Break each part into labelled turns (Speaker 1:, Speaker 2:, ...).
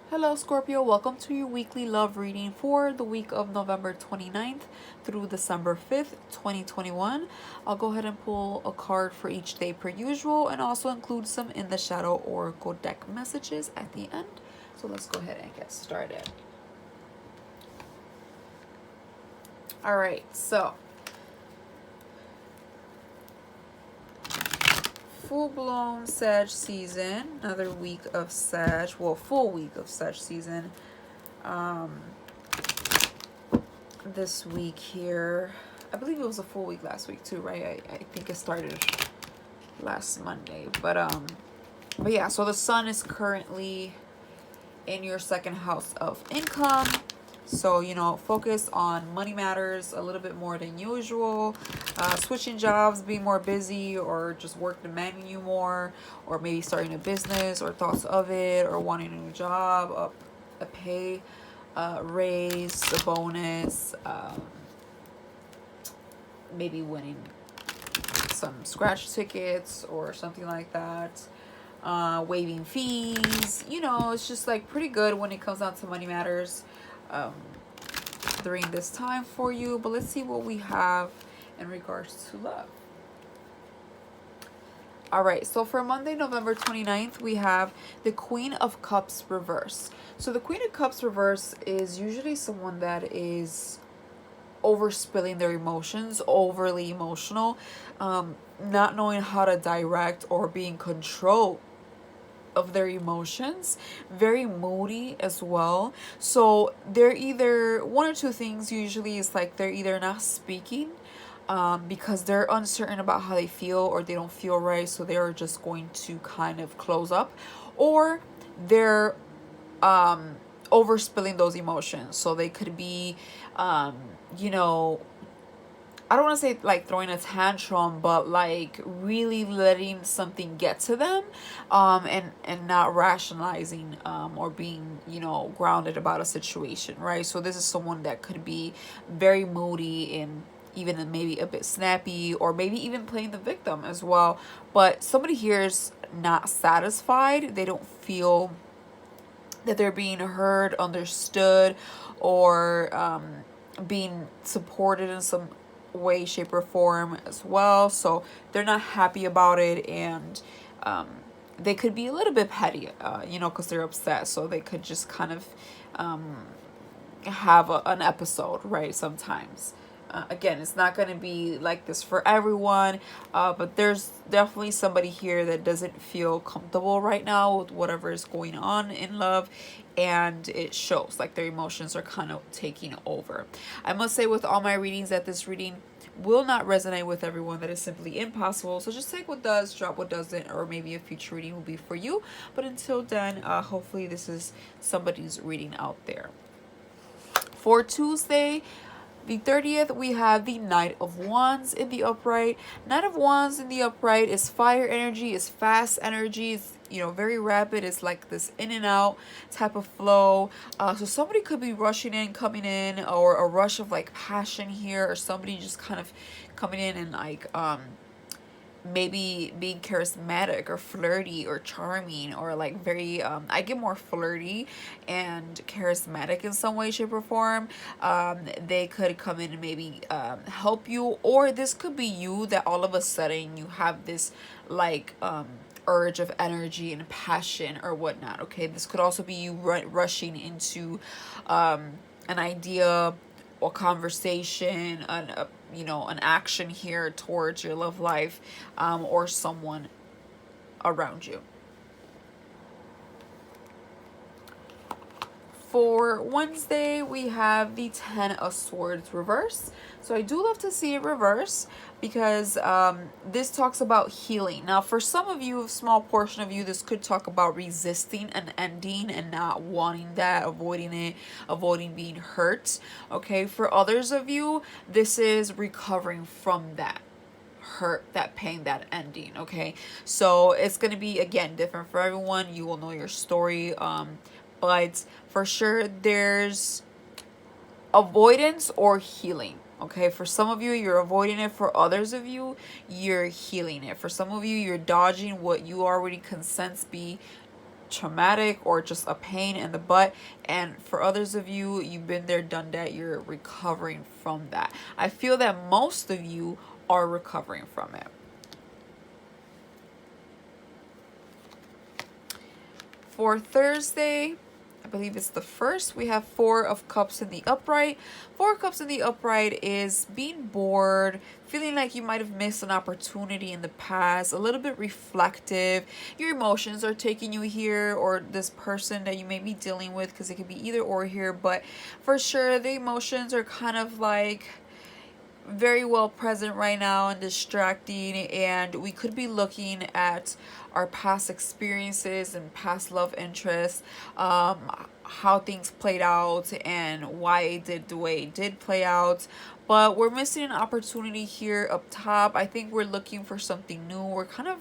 Speaker 1: Hello, Scorpio. Welcome to your weekly love reading for the week of November 29th through December 5th, 2021. I'll go ahead and pull a card for each day per usual and also include some in the shadow oracle deck messages at the end. So let's go ahead and get started. All right, so full-blown Sag season, another week of Sag, well, full week of Sag season. This week here, I believe it was a full week last week too, right? I think it started last Monday, but yeah, so the sun is currently in your second house of income. So, focus on money matters a little bit more than usual. Switching jobs, being more busy, or just work demanding you more, or maybe starting a business, or thoughts of it, or wanting a new job, a pay raise, a bonus, maybe winning some scratch tickets or something like that. Waiving fees, it's just like pretty good when it comes down to money matters during this time for you. But let's see what we have in regards to love. All right, so for Monday, November 29th, we have the Queen of Cups reverse. So the Queen of Cups reverse is usually someone that is overspilling their emotions, overly emotional, not knowing how to direct or being controlled of their emotions, very moody as well. So they're either one or two things. Usually it's like they're either not speaking because they're uncertain about how they feel, or they don't feel right, so they're just going to kind of close up, or they're overspilling those emotions. So they could be I don't want to say like throwing a tantrum, but like really letting something get to them, and not rationalizing or being grounded about a situation, right? So this is someone that could be very moody and even maybe a bit snappy, or maybe even playing the victim as well. But somebody here is not satisfied. They don't feel that they're being heard, understood, or being supported in some way, shape, or form as well. So they're not happy about it, and they could be a little bit petty, because they're upset. So they could just kind of have an episode, right? Sometimes. Again, it's not going to be like this for everyone, but there's definitely somebody here that doesn't feel comfortable right now with whatever is going on in love, and it shows like their emotions are kind of taking over. I must say with all my readings that this reading will not resonate with everyone. That is simply impossible. So just take what does, drop what doesn't, or maybe a future reading will be for you. But until then, hopefully this is somebody's reading out there. For Tuesday, the 30th, we have the Knight of Wands in the upright. Knight of Wands in the upright is fire energy, is fast energy, it's very rapid. It's like this in and out type of flow. So somebody could be rushing in, coming in, or a rush of like passion here, or somebody just kind of coming in and like maybe being charismatic or flirty or charming, or like very I get more flirty and charismatic in some way, shape, or form. They could come in and maybe help you, or this could be you that all of a sudden you have this like urge of energy and passion or whatnot. Okay, this could also be you rushing into an idea or conversation, an action here towards your love life, or someone around you. For Wednesday, we have the 10 of Swords reverse. So I do love to see it reverse because this talks about healing. Now, for some of you, a small portion of you, this could talk about resisting an ending and not wanting that, avoiding it, avoiding being hurt. Okay, for others of you, this is recovering from that hurt, that pain, that ending. Okay, so it's going to be, again, different for everyone. You will know your story, but for sure there's avoidance or healing. Okay, for some of you, you're avoiding it. For others of you, you're healing it. For some of you, you're dodging what you already can sense be traumatic or just a pain in the butt. And for others of you, you've been there, done that. You're recovering from that. I feel that most of you are recovering from it. For Thursday, I believe it's the first, we have Four of Cups in the upright. Four of Cups in the upright is being bored, feeling like you might have missed an opportunity in the past, a little bit reflective. Your emotions are taking you here, or this person that you may be dealing with, because it could be either or here, but for sure the emotions are kind of like very well present right now and distracting, and we could be looking at our past experiences and past love interests, how things played out and why it did the way it did play out. But we're missing an opportunity here up top. I think we're looking for something new. We're kind of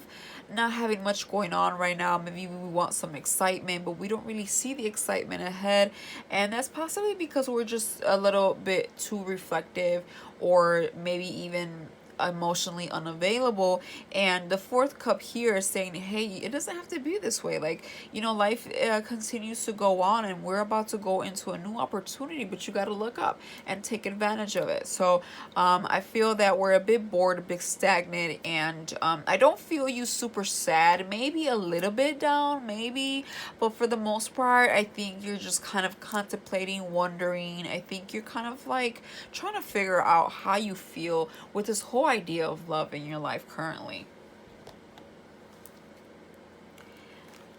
Speaker 1: not having much going on right now. Maybe we want some excitement, but we don't really see the excitement ahead. And that's possibly because we're just a little bit too reflective, or maybe even emotionally unavailable. And the fourth cup here is saying, hey, it doesn't have to be this way. Like, life continues to go on, and we're about to go into a new opportunity, but you got to look up and take advantage of it. So I feel that we're a bit bored, a bit stagnant, and I don't feel you super sad, maybe a little bit down, maybe, but for the most part, I think you're just kind of contemplating, wondering. I think you're kind of like trying to figure out how you feel with this whole idea of love in your life currently.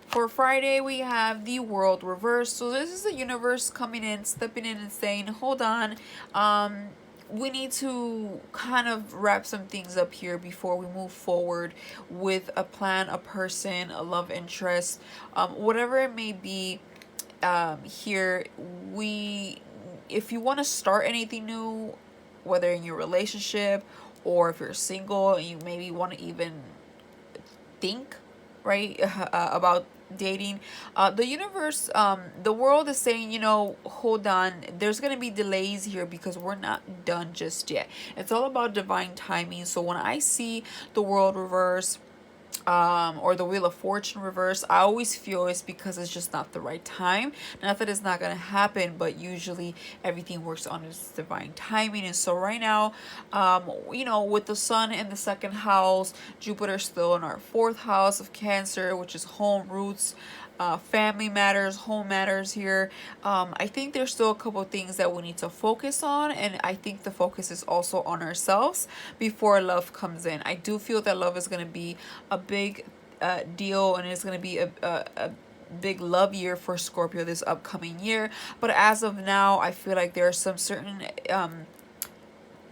Speaker 1: For Friday, we have the world reversed. So this is the universe coming in, stepping in and saying, hold on, we need to kind of wrap some things up here before we move forward with a plan, a person, a love interest, whatever it may be. Here, if you want to start anything new, whether in your relationship or if you're single and you maybe want to even think, right, about dating, the universe, the world is saying, hold on, there's going to be delays here because we're not done just yet. It's all about divine timing. So when I see the world reverse, or the Wheel of Fortune reverse, I always feel it's because it's just not the right time. Not that it's not going to happen, but usually everything works on its divine timing. And so right now, with the sun in the second house, Jupiter still in our fourth house of Cancer, which is home, roots, family matters, home matters here. I think there's still a couple of things that we need to focus on, and I think the focus is also on ourselves before love comes in. I do feel that love is going to be a big deal, and it's going to be a big love year for Scorpio this upcoming year. But as of now, I feel like there are some certain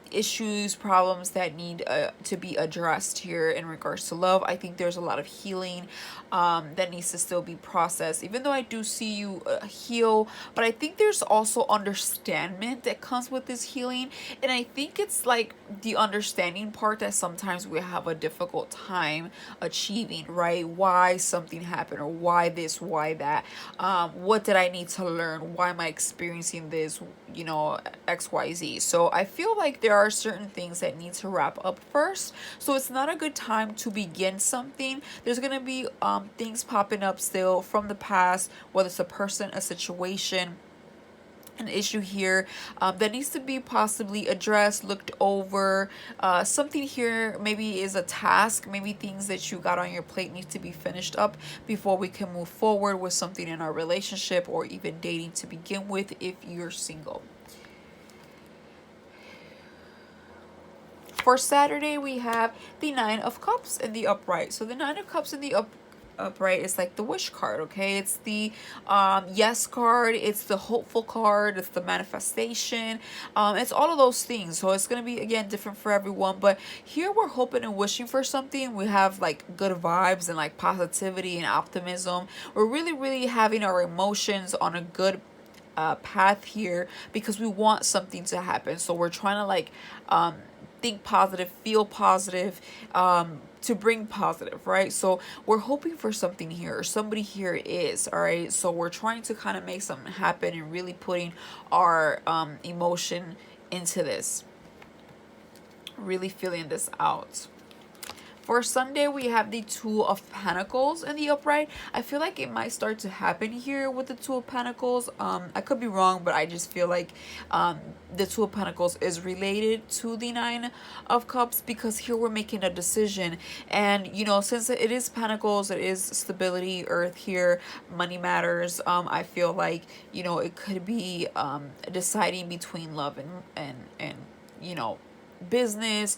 Speaker 1: issues, problems that need to be addressed here in regards to love. I think there's a lot of healing that needs to still be processed, even though I do see you heal. But I think there's also understanding that comes with this healing, and I think it's like the understanding part that sometimes we have a difficult time achieving, right? Why something happened, or why this, why that, what did I need to learn, why am I experiencing this, XYZ. So I feel like there are certain things that need to wrap up first. So it's not a good time to begin something. There's going to be things popping up still from the past, whether it's a person, a situation, an issue here that needs to be possibly addressed, looked over. Something here maybe is a task, maybe things that you got on your plate need to be finished up before we can move forward with something in our relationship or even dating to begin with if you're single. For Saturday, we have the Nine of Cups in the upright. So the Nine of Cups in the upright is like the wish card, okay? It's the yes card, it's the hopeful card, it's the manifestation, it's all of those things. So it's going to be, again, different for everyone, but here we're hoping and wishing for something. We have like good vibes and like positivity and optimism. We're really having our emotions on a good path here because we want something to happen. So we're trying to like think positive, feel positive, to bring positive, right? So we're hoping for something here, or somebody here is, all right? So we're trying to kind of make something happen and really putting our emotion into this, really feeling this out. For Sunday, we have the Two of Pentacles in the upright. I feel like it might start to happen here with the Two of Pentacles. I could be wrong, but I just feel like the Two of Pentacles is related to the Nine of Cups, because here we're making a decision. And, you know, since it is Pentacles, it is stability, earth here, money matters. I feel like, you know, it could be deciding between love and you know, business.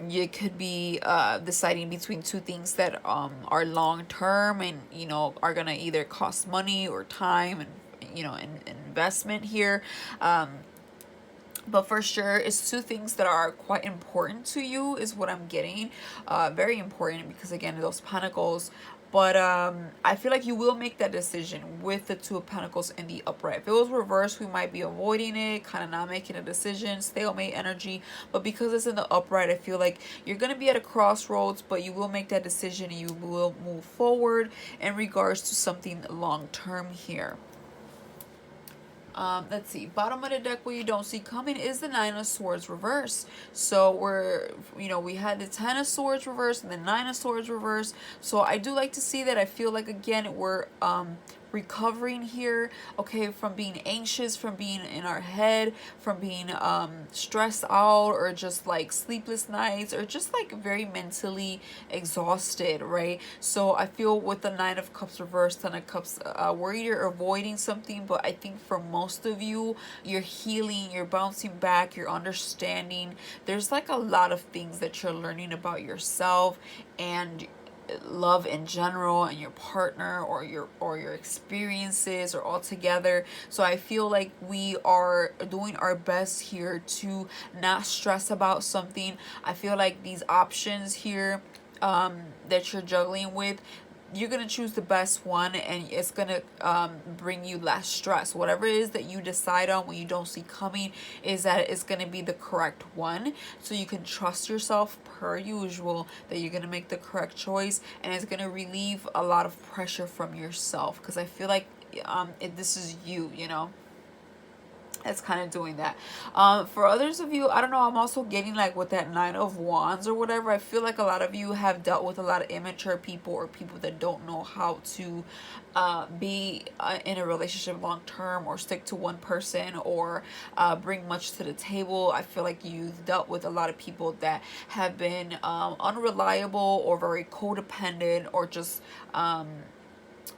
Speaker 1: You could be deciding between two things that are long term and, you know, are gonna either cost money or time and, you know, investment here. But for sure, it's two things that are quite important to you is what I'm getting. Very important, because again, those pentacles. But I feel like you will make that decision with the Two of Pentacles in the upright. If it was reversed, we might be avoiding it, kind of not making a decision, stalemate energy. But because it's in the upright, I feel like you're going to be at a crossroads, but you will make that decision and you will move forward in regards to something long term here. Let's see, bottom of the deck, what you don't see coming is the Nine of Swords reverse. So we're, you know, we had the Ten of Swords reverse and the Nine of Swords reverse. So I do like to see that. I feel like, again, we're recovering here, okay, from being anxious, from being in our head, from being stressed out, or just like sleepless nights, or just like very mentally exhausted, right? So I feel with the Nine of Cups reversed, Ten of Cups, worried you're avoiding something, but I think for most of you, you're healing, you're bouncing back, you're understanding. There's like a lot of things that you're learning about yourself and love in general, and your partner, or your experiences, or all together. So I feel like we are doing our best here to not stress about something. I feel like these options here that you're juggling with, you're going to choose the best one, and it's going to bring you less stress. Whatever it is that you decide on when you don't see coming, is that it's going to be the correct one. So you can trust yourself per usual that you're going to make the correct choice, and it's going to relieve a lot of pressure from yourself, because I feel like this is you, you know. It's kind of doing that. For others of you, I don't know, I'm also getting like with that Nine of Wands or whatever, I feel like a lot of you have dealt with a lot of immature people, or people that don't know how to be in a relationship long term, or stick to one person, or bring much to the table. I feel like you've dealt with a lot of people that have been unreliable, or very codependent, or just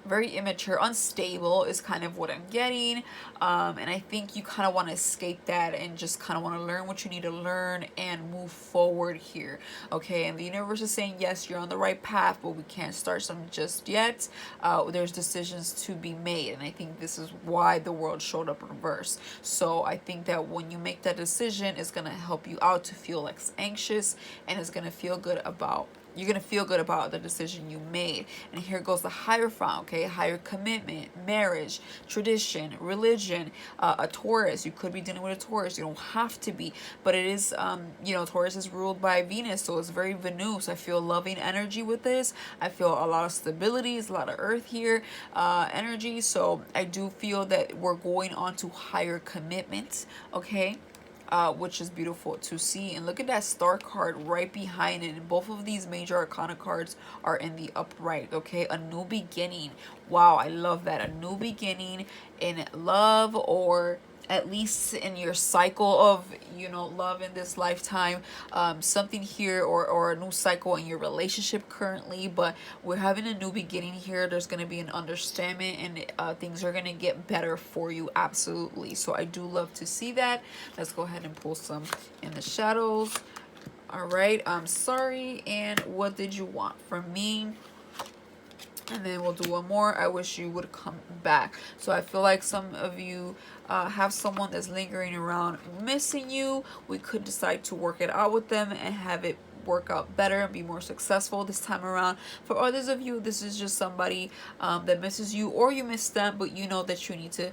Speaker 1: very immature, unstable is kind of what I'm getting. And I think you kind of want to escape that, and just kind of want to learn what you need to learn and move forward here, okay? And the universe is saying, yes, you're on the right path, but we can't start something just yet. There's decisions to be made, and I think this is why the world showed up in reverse. So I think that when you make that decision, it's going to help you out to feel less anxious, and it's going to feel good about you're going to feel good about the decision you made. And here goes the Hierophant, okay? Higher commitment, marriage, tradition, religion, a Taurus. You could be dealing with a Taurus. You don't have to be. But it is, you know, Taurus is ruled by Venus, so it's very Venus. I feel loving energy with this. I feel a lot of stability. It's a lot of earth here, energy. So I do feel that we're going on to higher commitment, okay? Which is beautiful to see. And look at that Star card right behind it. And both of these major arcana cards are in the upright, okay? A new beginning. Wow, I love that. A new beginning in love, or at least in your cycle of, you know, love in this lifetime. Something here, or a new cycle in your relationship currently, but we're having a new beginning here. There's going to be an understanding, and things are going to get better for you, absolutely. So I do love to see that. Let's go ahead and pull some in the shadows. All right, I'm sorry, and what did you want from me? And then we'll do one more. I wish you would come back. So I feel like some of you have someone that's lingering around missing you. We could decide to work it out with them and have it work out better and be more successful this time around. For others of you, this is just somebody that misses you, or you miss them, but you know that you need to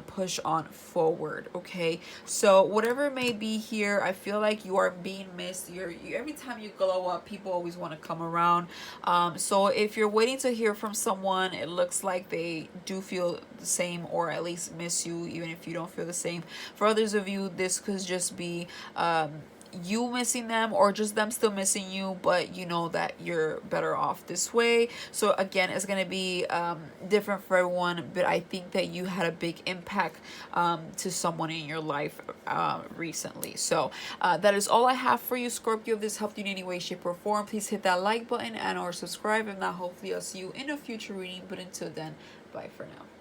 Speaker 1: push on forward, okay? So whatever it may be here, I feel like you are being missed. Every time you glow up, people always want to come around. So if you're waiting to hear from someone, it looks like they do feel the same, or at least miss you, even if you don't feel the same. For others of you, this could just be you missing them or just them still missing you, but you know that you're better off this way. So again, it's going to be different for everyone, but I think that you had a big impact to someone in your life recently. So that is all I have for you, Scorpio. If this helped you in any way, shape, or form, please hit that like button and or subscribe. If not, hopefully I'll see you in a future reading. But until then, bye for now.